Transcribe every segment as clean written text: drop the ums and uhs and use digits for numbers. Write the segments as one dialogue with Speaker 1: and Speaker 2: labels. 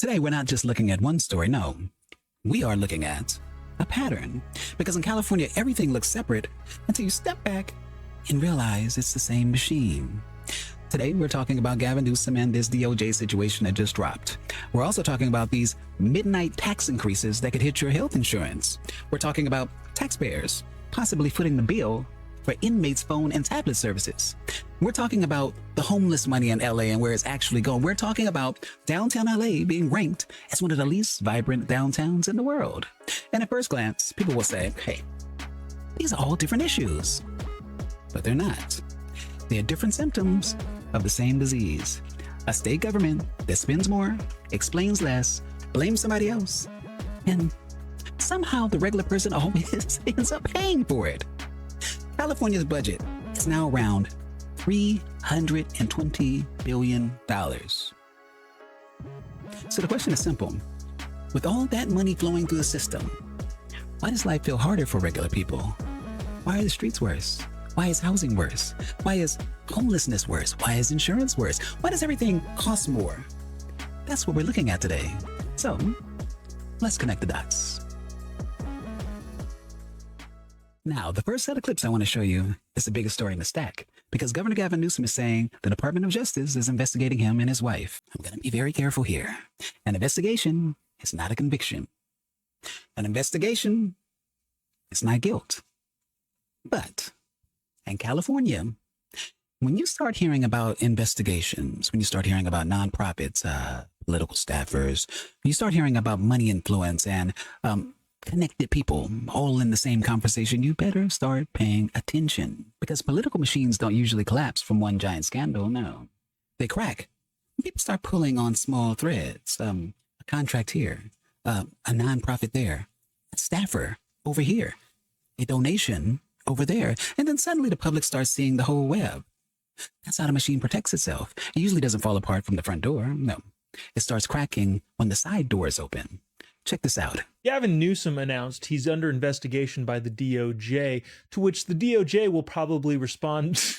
Speaker 1: Today, we're not just looking at one story, no. We are looking at a pattern. Because in California, everything looks separate until you step back and realize it's the same machine. Today, we're talking about Gavin Newsom and this DOJ situation that just dropped. We're also talking about these midnight tax increases that could hit your health insurance. We're talking about taxpayers possibly footing the bill for inmates' phone and tablet services. We're talking about the homeless money in LA and where it's actually going. We're talking about downtown LA being ranked as one of the least vibrant downtowns in the world. And at first glance, people will say, hey, these are all different issues. But they're not. They're different symptoms of the same disease. A state government that spends more, explains less, blames somebody else, and somehow the regular person always ends up paying for it. California's budget is now around $320 billion. So the question is simple. With all that money flowing through the system, why does life feel harder for regular people? Why are the streets worse? Why is housing worse? Why is homelessness worse? Why is insurance worse? Why does everything cost more? That's what we're looking at today. So let's connect the dots. Now, the first set of clips I want to show you is the biggest story in the stack, because Governor Gavin Newsom is saying the Department of Justice is investigating him and his wife. I'm going to be very careful here. An investigation is not a conviction. An investigation is not guilt. But in California, when you start hearing about investigations, when you start hearing about nonprofits, political staffers, when you start hearing about money influence and connected people all in the same conversation, you better start paying attention, because political machines don't usually collapse from one giant scandal. No, they crack. People start pulling on small threads. A contract here, a nonprofit there, a staffer over here, a donation over there. And then suddenly the public starts seeing the whole web. That's how the machine protects itself. It usually doesn't fall apart from the front door. No, it starts cracking when the side doors open. Check this out.
Speaker 2: Gavin Newsom announced he's under investigation by the DOJ, to which the DOJ will probably respond,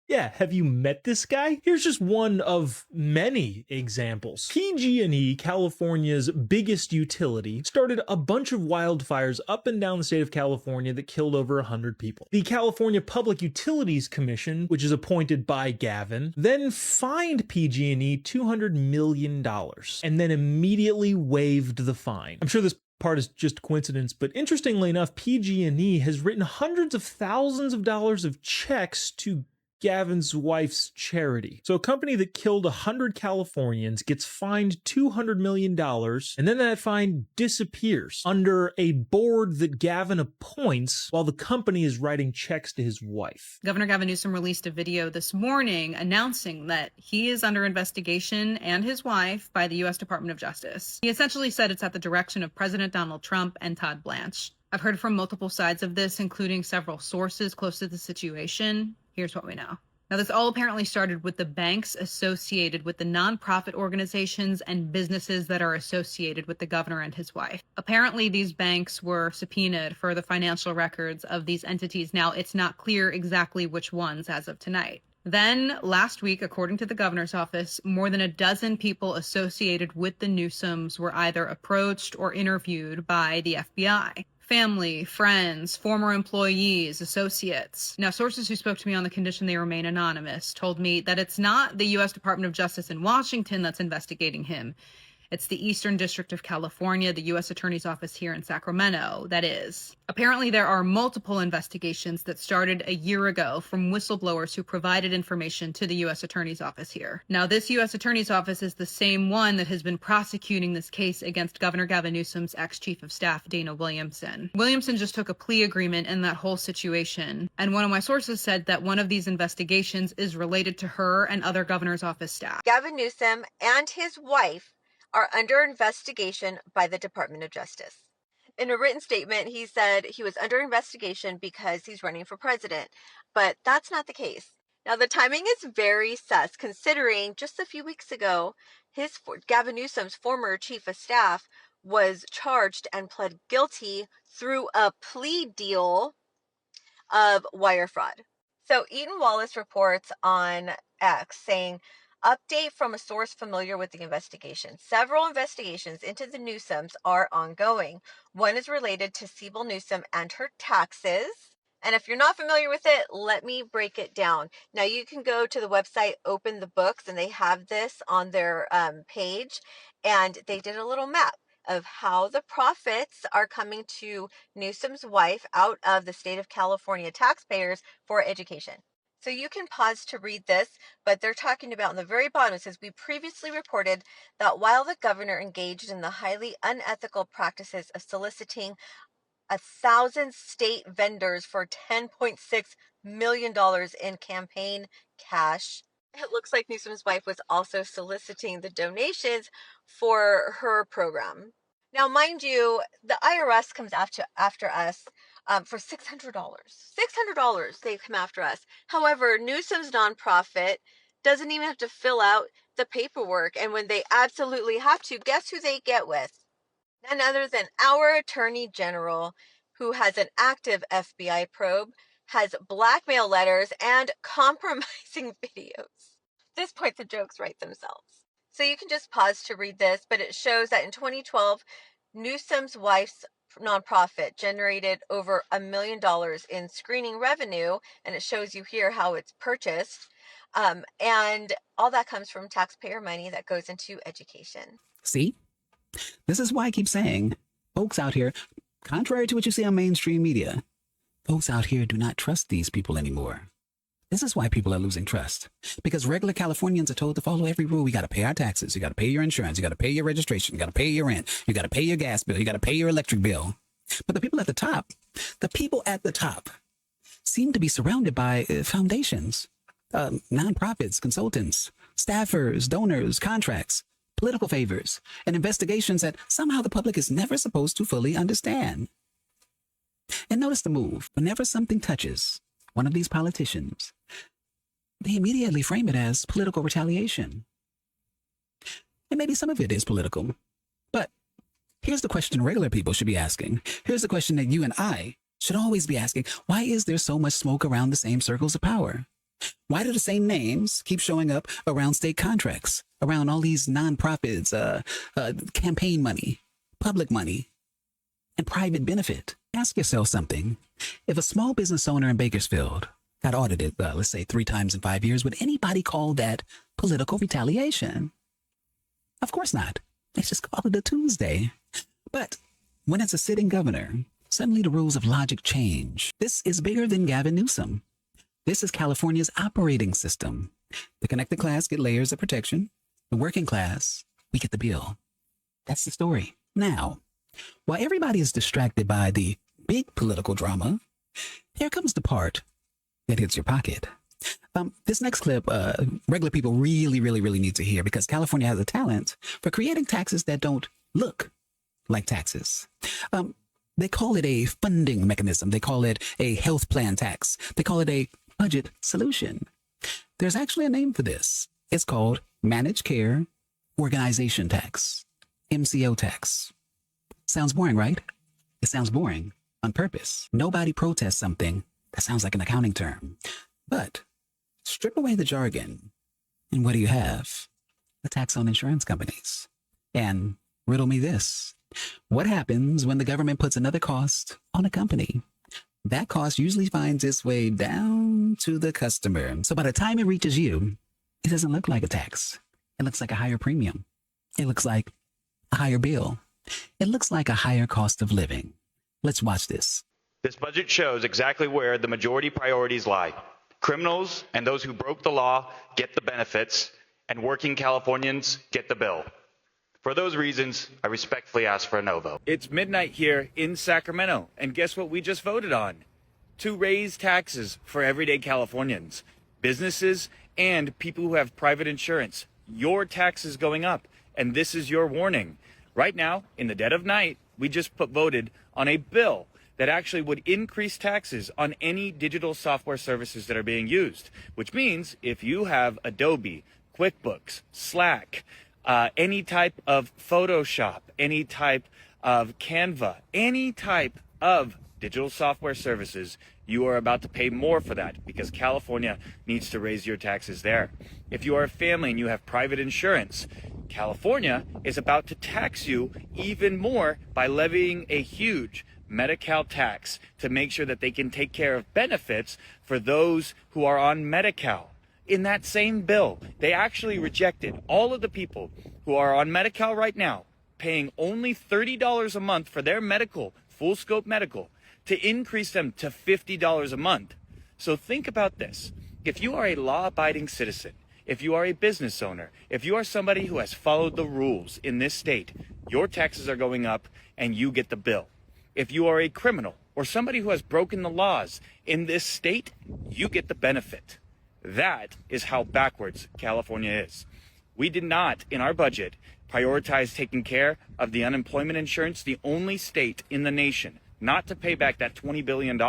Speaker 2: yeah, have you met this guy? Here's just one of many examples. PG&E, California's biggest utility, started a bunch of wildfires up and down the state of California that killed over 100 people. The California Public Utilities Commission, which is appointed by Gavin, then fined PG&E $200 million and then immediately waived the fine. I'm sure this part is just coincidence, but interestingly enough, PG&E has written hundreds of thousands of dollars of checks to Gavin's wife's charity. So a company that killed 100 Californians gets fined $200 million, and then that fine disappears under a board that Gavin appoints while the company is writing checks to his wife.
Speaker 3: Governor Gavin Newsom released a video this morning announcing that he is under investigation, and his wife, by the U.S. Department of Justice. He essentially said it's at the direction of President Donald Trump and Todd Blanche. I've heard from multiple sides of this, including several sources close to the situation. Here's what we know. Now, this all apparently started with the banks associated with the nonprofit organizations and businesses that are associated with the governor and his wife. Apparently, these banks were subpoenaed for the financial records of these entities. Now, it's not clear exactly which ones as of tonight. Then, last week, according to the governor's office, more than a dozen people associated with the Newsoms were either approached or interviewed by the FBI. Family, friends, former employees, associates. Now, sources who spoke to me on the condition they remain anonymous told me that it's not the U.S. Department of Justice in Washington that's investigating him. It's the Eastern District of California, the U.S. Attorney's Office here in Sacramento, that is. Apparently, there are multiple investigations that started a year ago from whistleblowers who provided information to the U.S. Attorney's Office here. Now, this U.S. Attorney's Office is the same one that has been prosecuting this case against Governor Gavin Newsom's ex-chief of staff, Dana Williamson. Williamson just took a plea agreement in that whole situation, and one of my sources said that one of these investigations is related to her and other governor's office staff.
Speaker 4: Gavin Newsom and his wife are under investigation by the Department of Justice. In a written statement, he said he was under investigation because he's running for president, but that's not the case. Now, the timing is very sus, considering just a few weeks ago, Gavin Newsom's former chief of staff was charged and pled guilty through a plea deal of wire fraud. So Eaton Wallace reports on X saying, Update from a source familiar with the investigation. Several investigations into the Newsoms are ongoing. One is related to Siebel Newsom and her taxes. And if you're not familiar with it, let me break it down. Now, you can go to the website Open the Books, and they have this on their page. And they did a little map of how the profits are coming to Newsom's wife out of the state of California taxpayers for education. So you can pause to read this, but they're talking about in the very bottom, it says, we previously reported that while the governor engaged in the highly unethical practices of soliciting 1,000 state vendors for $10.6 million in campaign cash, it looks like Newsom's wife was also soliciting the donations for her program. Now, mind you, the IRS comes after us for $600. $600 they come after us. However, Newsom's nonprofit doesn't even have to fill out the paperwork. And when they absolutely have to, guess who they get with? None other than our Attorney General, who has an active FBI probe, has blackmail letters, and compromising videos. At this point, the jokes write themselves. So you can just pause to read this, but it shows that in 2012, Newsom's wife's nonprofit generated over $1 million in screening revenue, and it shows you here how it's purchased. And all that comes from taxpayer money that goes into education.
Speaker 1: See? This is why I keep saying, folks out here, contrary to what you see on mainstream media, folks out here do not trust these people anymore. This is why people are losing trust. Because regular Californians are told to follow every rule. We got to pay our taxes. You got to pay your insurance. You got to pay your registration. You got to pay your rent. You got to pay your gas bill. You got to pay your electric bill. But the people at the top seem to be surrounded by foundations, nonprofits, consultants, staffers, donors, contracts, political favors, and investigations that somehow the public is never supposed to fully understand. And notice the move. Whenever something touches one of these politicians, they immediately frame it as political retaliation. And maybe some of it is political. But here's the question regular people should be asking. Here's the question that you and I should always be asking. Why is there so much smoke around the same circles of power? Why do the same names keep showing up around state contracts, around all these nonprofits, campaign money, public money, and private benefit? Ask yourself something. If a small business owner in Bakersfield got audited, let's say 3 times in 5 years, would anybody call that political retaliation? Of course not. They just call it a Tuesday. But when it's a sitting governor, suddenly the rules of logic change. This is bigger than Gavin Newsom. This is California's operating system. The connected class get layers of protection. The working class, we get the bill. That's the story. Now, while everybody is distracted by the big political drama, here comes the part that hits your pocket. This next clip, regular people really need to hear, because California has a talent for creating taxes that don't look like taxes. They call it a funding mechanism. They call it a health plan tax. They call it a budget solution. There's actually a name for this. It's called Managed Care Organization Tax, MCO tax. Sounds boring, right? It sounds boring on purpose. Nobody protests something that sounds like an accounting term. But strip away the jargon, and what do you have? A tax on insurance companies. And riddle me this. What happens when the government puts another cost on a company? That cost usually finds its way down to the customer. So by the time it reaches you, it doesn't look like a tax. It looks like a higher premium. It looks like a higher bill. It looks like a higher cost of living. Let's watch this.
Speaker 5: This budget shows exactly where the majority priorities lie. Criminals and those who broke the law get the benefits, and working Californians get the bill. For those reasons, I respectfully ask for a no vote.
Speaker 6: It's midnight here in Sacramento, and guess what we just voted on? To raise taxes for everyday Californians, businesses, and people who have private insurance. Your tax is going up, and this is your warning. Right now, in the dead of night, we just voted on a bill that actually would increase taxes on any digital software services that are being used, which means if you have Adobe, QuickBooks, Slack, any type of Photoshop, any type of Canva, any type of digital software services, you are about to pay more for that because California needs to raise your taxes there. If you are a family and you have private insurance, California is about to tax you even more by levying a huge Medi-Cal tax to make sure that they can take care of benefits for those who are on Medi-Cal. In that same bill, they actually rejected all of the people who are on Medi-Cal right now, paying only $30 a month for their medical, full scope medical, to increase them to $50 a month. So think about this. If you are a law-abiding citizen, if you are a business owner, if you are somebody who has followed the rules in this state, your taxes are going up and you get the bill. If you are a criminal or somebody who has broken the laws in this state, you get the benefit. That is how backwards California is. We did not, in our budget, prioritize taking care of the unemployment insurance, the only state in the nation not to pay back that $20 billion.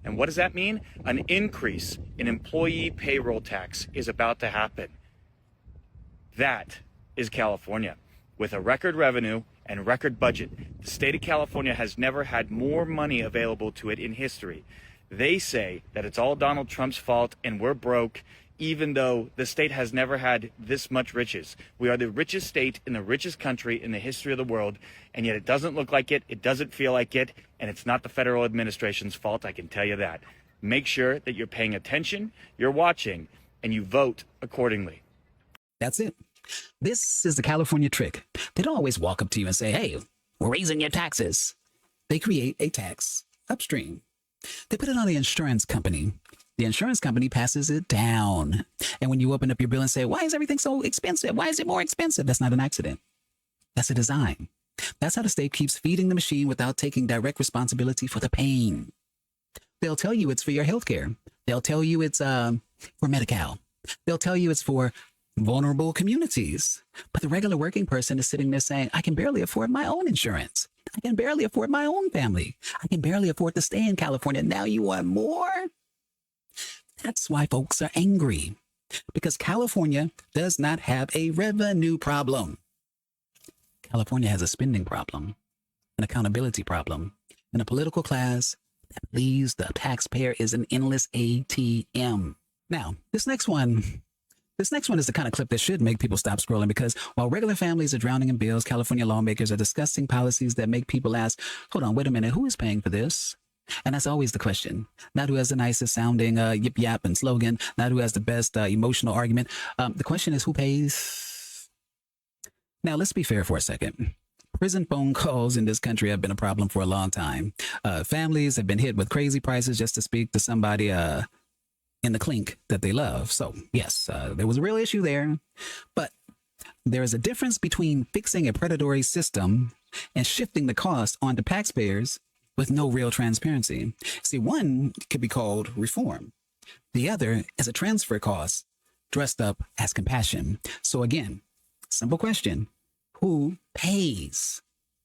Speaker 6: And what does that mean? An increase in employee payroll tax is about to happen. That is California. With a record revenue and record budget, the state of California has never had more money available to it in history. They say that it's all Donald Trump's fault and we're broke, even though the state has never had this much riches. We are the richest state in the richest country in the history of the world, and yet it doesn't look like it, it doesn't feel like it, and it's not the federal administration's fault, I can tell you that. Make sure that you're paying attention, you're watching, and you vote accordingly.
Speaker 1: That's it. This is the California trick. They don't always walk up to you and say, hey, we're raising your taxes. They create a tax upstream. They put it on the insurance company. The insurance company passes it down. And when you open up your bill and say, why is everything so expensive? Why is it more expensive? That's not an accident. That's a design. That's how the state keeps feeding the machine without taking direct responsibility for the pain. They'll tell you it's for your health care. They'll tell you it's for Medi-Cal. They'll tell you it's for vulnerable communities. But the regular working person is sitting there saying, I can barely afford my own insurance. I can barely afford my own family. I can barely afford to stay in California. Now you want more? That's why folks are angry. Because California does not have a revenue problem. California has a spending problem, an accountability problem, and a political class that believes the taxpayer is an endless ATM. Now, this next one is the kind of clip that should make people stop scrolling, because while regular families are drowning in bills, California lawmakers are discussing policies that make people ask, hold on, wait a minute, who is paying for this? And that's always the question. Not who has the nicest sounding yip yap and slogan, not who has the best emotional argument. The question is who pays? Now, let's be fair for a second. Prison phone calls in this country have been a problem for a long time. Families have been hit with crazy prices just to speak to somebody in the clink that they love. So yes, there was a real issue there, but there is a difference between fixing a predatory system and shifting the cost onto taxpayers with no real transparency. See, one could be called reform. The other is a transfer cost dressed up as compassion. So again, simple question, who pays?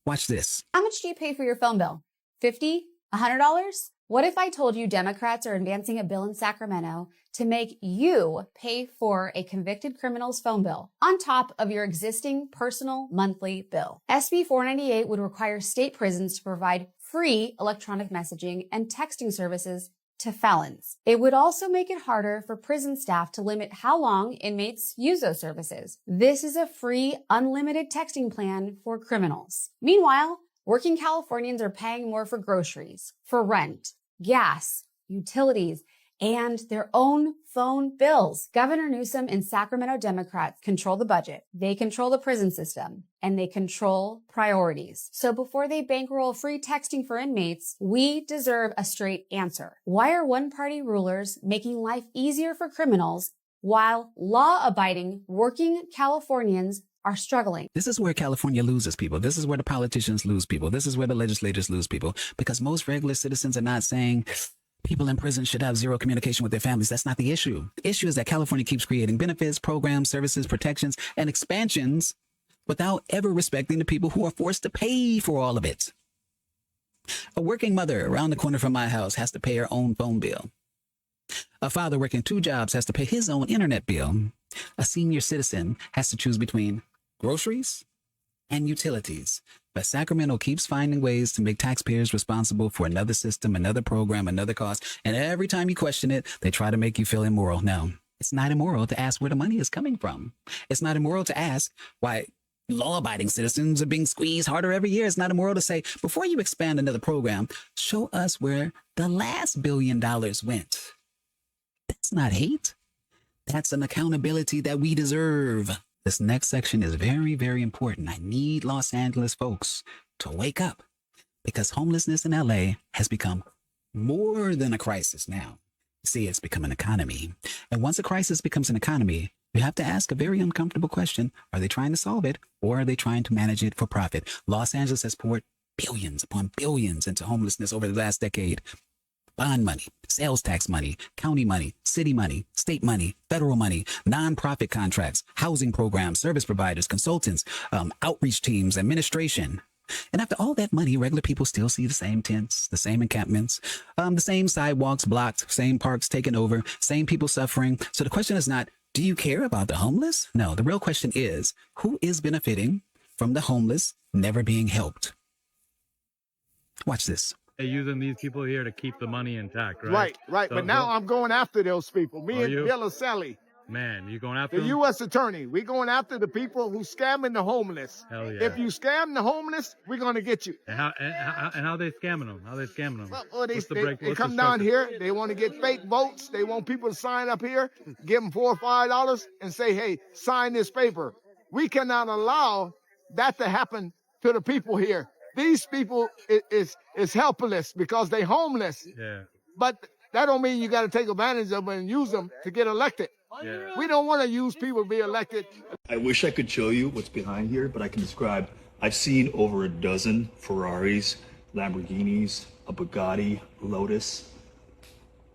Speaker 1: Watch this.
Speaker 7: How much do you pay for your phone bill? $50? $100? What if I told you Democrats are advancing a bill in Sacramento to make you pay for a convicted criminal's phone bill on top of your existing personal monthly bill? SB 498 would require state prisons to provide free electronic messaging and texting services to felons. It would also make it harder for prison staff to limit how long inmates use those services. This is a free, unlimited texting plan for criminals. Meanwhile, working Californians are paying more for groceries, for rent, gas, utilities, and their own phone bills. Governor Newsom and Sacramento Democrats control the budget. They control the prison system, and they control priorities. So before they bankroll free texting for inmates, we deserve a straight answer. Why are one-party rulers making life easier for criminals while law-abiding working Californians are struggling?
Speaker 1: This is where California loses people. This is where the politicians lose people. This is where the legislators lose people, because most regular citizens are not saying people in prison should have zero communication with their families. That's not the issue. The issue is that California keeps creating benefits, programs, services, protections, and expansions without ever respecting the people who are forced to pay for all of it. A working mother around the corner from my house has to pay her own phone bill. A father working 2 jobs has to pay his own internet bill. A senior citizen has to choose between groceries and utilities. But Sacramento keeps finding ways to make taxpayers responsible for another system, another program, another cost. And every time you question it, they try to make you feel immoral. No, it's not immoral to ask where the money is coming from. It's not immoral to ask why law-abiding citizens are being squeezed harder every year. It's not immoral to say, before you expand another program, show us where the last $1 billion went. That's not hate. That's an accountability that we deserve. This next section is very, very important. I need Los Angeles folks to wake up because homelessness in LA has become more than a crisis now. See, it's become an economy. And once a crisis becomes an economy, you have to ask a very uncomfortable question. Are they trying to solve it or are they trying to manage it for profit? Los Angeles has poured billions upon billions into homelessness over the last decade. Bond money, sales tax money, county money, city money, state money, federal money, nonprofit contracts, housing programs, service providers, consultants, outreach teams, administration. And after all that money, regular people still see the same tents, the same encampments, the same sidewalks blocked, same parks taken over, same people suffering. So the question is not, do you care about the homeless? No, the real question is, who is benefiting from the homeless never being helped? Watch this.
Speaker 8: They're using these people here to keep the money intact, right?
Speaker 9: Right.
Speaker 8: So,
Speaker 9: but now I'm going after those people. Me
Speaker 8: Are
Speaker 9: and
Speaker 8: you?
Speaker 9: Bill Aselli,
Speaker 8: Man, you going after
Speaker 9: the
Speaker 8: them?
Speaker 9: U.S. attorney. We're going after the people who scamming the homeless.
Speaker 8: Hell yeah.
Speaker 9: If you scam the homeless, we're going to get you.
Speaker 8: And how they scamming them? How they scamming them?
Speaker 9: Well, they
Speaker 8: What's the break?
Speaker 9: they
Speaker 8: What's the
Speaker 9: come down
Speaker 8: structure?
Speaker 9: here. They want to get fake votes. They want people to sign up here, give them $4 or $5 and say, hey, sign this paper. We cannot allow that to happen to the people here. These people is helpless because they homeless.
Speaker 8: Yeah.
Speaker 9: But that don't mean you got to take advantage of them and use them to get elected.
Speaker 8: Yeah.
Speaker 9: We don't want to use people to be elected.
Speaker 10: I wish I could show you what's behind here, but I can describe. I've seen over a dozen Ferraris, Lamborghinis, a Bugatti, Lotus,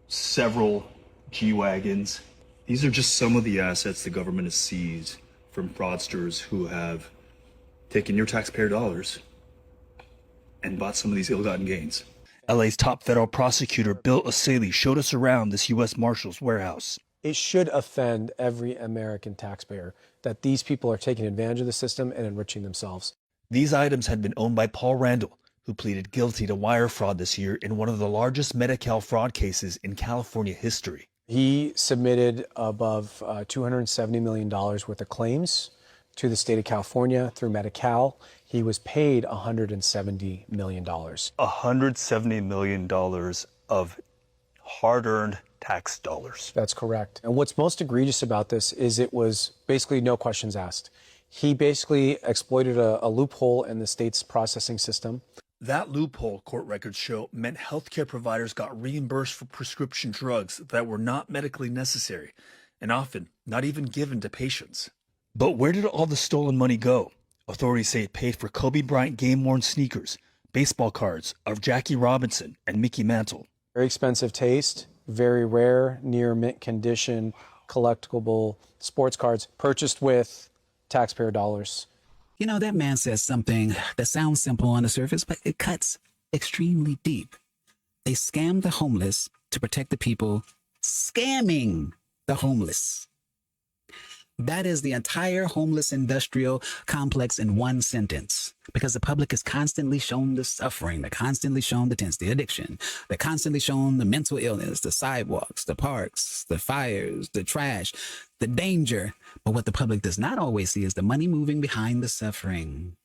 Speaker 10: several G-Wagons. These are just some of the assets the government has seized from fraudsters who have taken your taxpayer dollars and bought some of these ill-gotten gains. LA's top federal prosecutor, Bill Aselli, showed us around this U.S. Marshals warehouse.
Speaker 11: It should offend every American taxpayer that these people are taking advantage of the system and enriching themselves.
Speaker 10: These items had been owned by Paul Randall, who pleaded guilty to wire fraud this year in one of the largest Medi-Cal fraud cases in California history.
Speaker 11: He submitted above $270 million worth of claims to the state of California through Medi-Cal. He was paid $170 million.
Speaker 10: $170 million of hard-earned tax dollars.
Speaker 11: That's correct. And what's most egregious about this is it was basically no questions asked. He basically exploited a loophole in the state's processing system.
Speaker 10: That loophole, court records show, meant healthcare providers got reimbursed for prescription drugs that were not medically necessary and often not even given to patients. But where did all the stolen money go? Authorities say it paid for Kobe Bryant game-worn sneakers, baseball cards of Jackie Robinson and Mickey Mantle.
Speaker 11: Very expensive taste, very rare, near mint condition, collectible sports cards purchased with taxpayer dollars.
Speaker 1: You know, that man says something that sounds simple on the surface, but it cuts extremely deep. They scam the homeless to protect the people scamming the homeless. That is the entire homeless industrial complex in one sentence, because the public is constantly shown the suffering, they're constantly shown the tents, the addiction, they're constantly shown the mental illness, the sidewalks, the parks, the fires, the trash, the danger. But what the public does not always see is the money moving behind the suffering.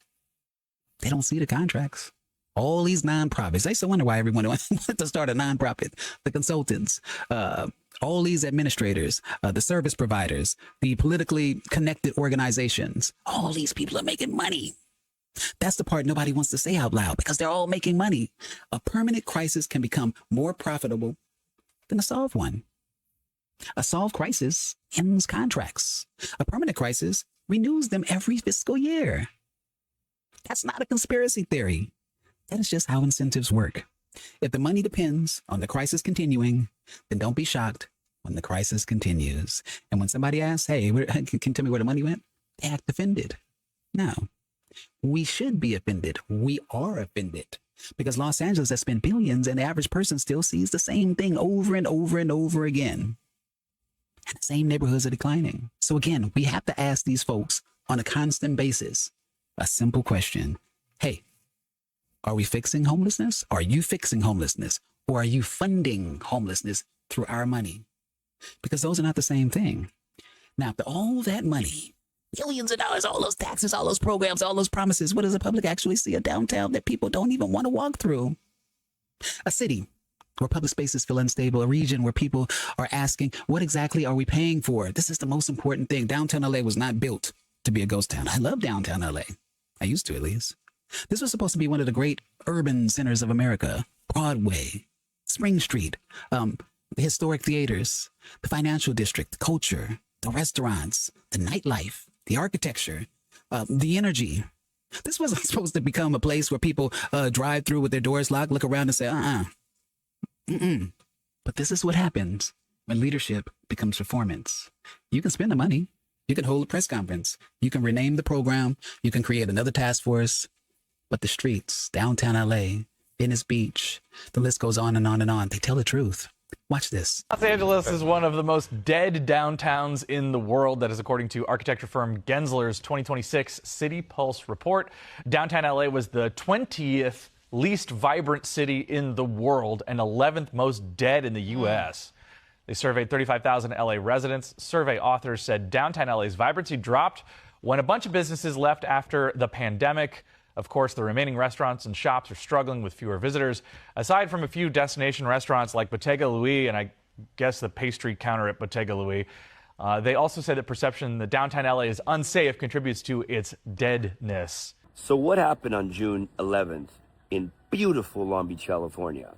Speaker 1: They don't see the contracts. All these nonprofits. I used to wonder why everyone wanted to start a nonprofit. The consultants, all these administrators, the service providers, the politically connected organizations. All these people are making money. That's the part nobody wants to say out loud because they're all making money. A permanent crisis can become more profitable than a solved one. A solved crisis ends contracts. A permanent crisis renews them every fiscal year. That's not a conspiracy theory. That is just how incentives work. If the money depends on the crisis continuing, then don't be shocked when the crisis continues. And when somebody asks, hey, can you tell me where the money went? They act offended. No, we should be offended. We are offended because Los Angeles has spent billions and the average person still sees the same thing over and over and over again. And the same neighborhoods are declining. So again, we have to ask these folks on a constant basis, a simple question. Hey, are we fixing homelessness? Are you fixing homelessness? Or are you funding homelessness through our money? Because those are not the same thing. Now, after all that money, billions of dollars, all those taxes, all those programs, all those promises, what does the public actually see? A downtown that people don't even want to walk through. A city where public spaces feel unstable, a region where people are asking, what exactly are we paying for? This is the most important thing. Downtown LA was not built to be a ghost town. I love downtown LA. I used to, at least. This was supposed to be one of the great urban centers of America. Broadway, Spring Street, the historic theaters, the financial district, the culture, the restaurants, the nightlife, the architecture, the energy. This wasn't supposed to become a place where people drive through with their doors locked, look around and say, But this is what happens when leadership becomes performance. You can spend the money. You can hold a press conference. You can rename the program. You can create another task force. But the streets, downtown LA, Venice Beach, the list goes on and on and on. They tell the truth. Watch this.
Speaker 12: Los Angeles is one of the most dead downtowns in the world. That is according to architecture firm Gensler's 2026 City Pulse report. Downtown LA was the 20th least vibrant city in the world and 11th most dead in the U.S. They surveyed 35,000 LA residents. Survey authors said downtown LA's vibrancy dropped when a bunch of businesses left after the pandemic. Of course, the remaining restaurants and shops are struggling with fewer visitors. Aside from a few destination restaurants like Bottega Louis and I guess the pastry counter at Bottega Louis, they also said that perception that downtown LA is unsafe contributes to its deadness.
Speaker 13: So what happened on June 11th in beautiful Long Beach, California?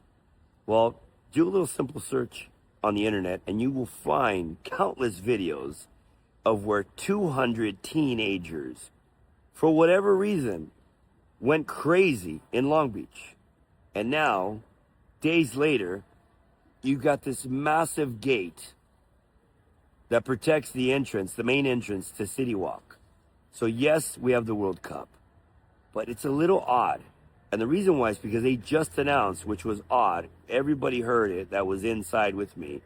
Speaker 13: Well, do a little simple search on the internet and you will find countless videos of where 200 teenagers, for whatever reason, went crazy in Long Beach. And now, days later, you've got this massive gate that protects the entrance, the main entrance to City Walk. So yes, we have the World Cup, but it's a little odd. And the reason why is because they just announced, which was odd, everybody heard it that was inside with me,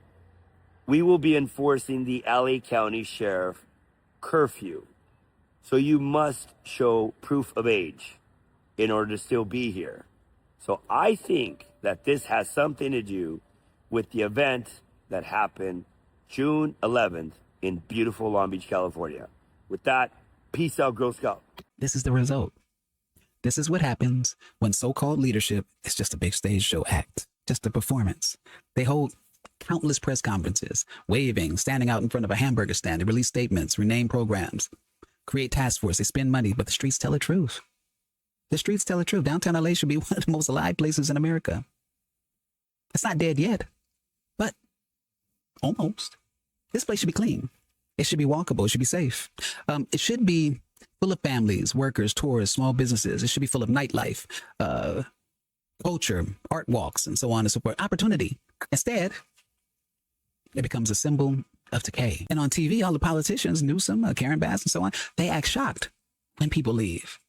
Speaker 13: we will be enforcing the LA County Sheriff curfew. So you must show proof of age in order to still be here. So I think that this has something to do with the event that happened June 11th in beautiful Long Beach, California. With that, peace out, Girl Scout.
Speaker 1: This is the result. This is what happens when so-called leadership is just a big stage show act, just a performance. They hold countless press conferences, waving, standing out in front of a hamburger stand. They release statements, rename programs, create task force. They spend money, but the streets tell the truth. The streets tell the truth. Downtown LA should be one of the most alive places in America. It's not dead yet, but almost. This place should be clean. It should be walkable. It should be safe. It should be full of families, workers, tourists, small businesses. It should be full of nightlife, culture, art walks, and so on and so forth. Opportunity. Instead, it becomes a symbol of decay. And on TV, all the politicians, Newsom, Karen Bass, and so on, they act shocked when people leave.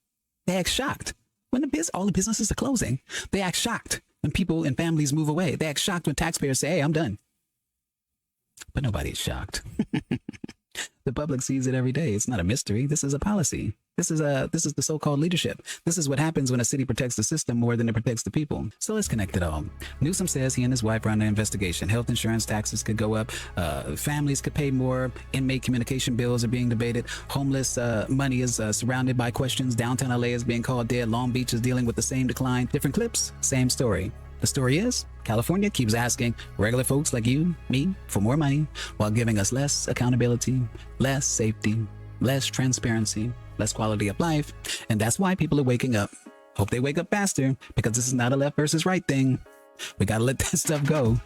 Speaker 1: They act shocked when all the businesses are closing. They act shocked when people and families move away. They act shocked when taxpayers say, hey, I'm done. But nobody's shocked. The public sees it every day. It's not a mystery. This is a policy. This is the so-called leadership. This is what happens when a city protects the system more than it protects the people. So let's connect it all. Newsom says he and his wife are under investigation. Health insurance taxes could go up. Families could pay more. Inmate communication bills are being debated. Homeless money is surrounded by questions. Downtown LA is being called dead. Long Beach is dealing with the same decline. Different clips, same story. The story is California keeps asking regular folks like you, me, for more money while giving us less accountability, less safety, less transparency, less quality of life. And that's why people are waking up. Hope they wake up faster, because this is not a left versus right thing. We got to let that stuff go.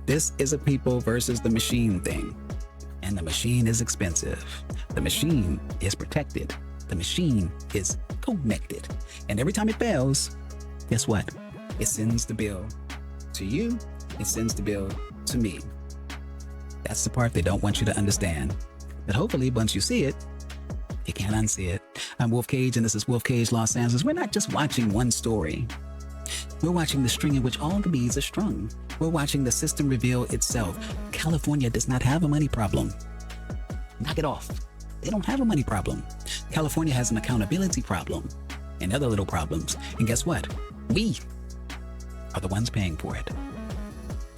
Speaker 1: This is a people versus the machine thing. And the machine is expensive. The machine is protected. The machine is connected. And every time it fails, guess what? It sends the bill to you. It sends the bill to me. That's the part they don't want you to understand. But hopefully, once you see it, you can't unsee it. I'm Wolf Kage, and this is Wolf Kage Los Angeles. We're not just watching one story. We're watching the string in which all the beads are strung. We're watching the system reveal itself. California does not have a money problem. Knock it off. They don't have a money problem. California has an accountability problem and other little problems. And guess what? We are the ones paying for it.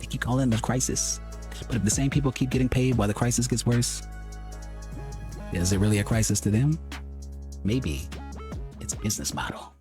Speaker 1: They keep calling it a crisis. But if the same people keep getting paid while the crisis gets worse, is it really a crisis to them? Maybe it's a business model.